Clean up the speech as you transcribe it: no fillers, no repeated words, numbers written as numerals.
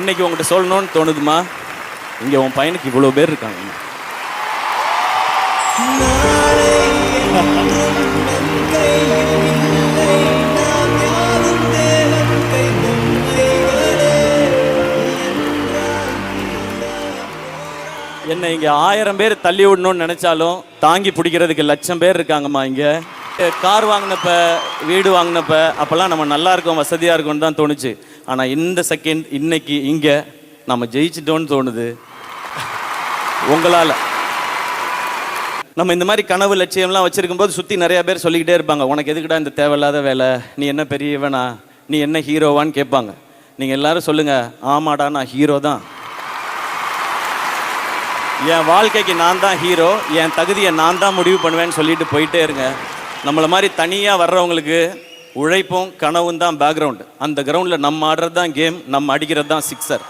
இன்னைக்கு உங்கள்கிட்ட சொல்லணும்னு தோணுதுமா. இங்கே உன் பையனுக்கு இவ்வளோ பேர் இருக்காங்க. என்ன இங்கே 1000 பேர் தள்ளி விடணும்னு நினச்சாலும் தாங்கி பிடிக்கிறதுக்கு 1,00,000 பேர் இருக்காங்கம்மா. இங்கே கார் வாங்கினப்ப, வீடு வாங்கினப்ப அப்போல்லாம் நம்ம நல்லா இருக்கோம், வசதியாக இருக்கோம்னு தான் தோணுச்சு. ஆனால் இந்த செகண்ட் இன்னைக்கு இங்கே நம்ம ஜெயிச்சிட்டோன்னு தோணுது உங்களால். நம்ம இந்த மாதிரி கனவு லட்சியம்லாம் வச்சுருக்கும் போது சுற்றி நிறையா பேர் சொல்லிக்கிட்டே இருப்பாங்க, உனக்கு எதுக்குடா இந்த தேவையில்லாத வேலை, நீ என்ன பெரியவனா, நீ என்ன ஹீரோவான்னு கேட்பாங்க. நீங்கள் எல்லாரும் சொல்லுங்கள், ஆமாடா நான் ஹீரோ தான், என் வாழ்க்கைக்கு நான் தான் ஹீரோ, என் தகுதியை நான் தான் முடிவு பண்ணுவேன்னு சொல்லிட்டு போயிட்டே இருங்க. நம்மளை மாதிரி தனியாக வர்றவங்களுக்கு உழைப்பும் கனவும் தான் பேக்ரவுண்டு. அந்த கிரவுண்டில் நம்ம ஆடுறது தான் கேம், நம்ம அடிக்கிறது தான் சிக்ஸர்.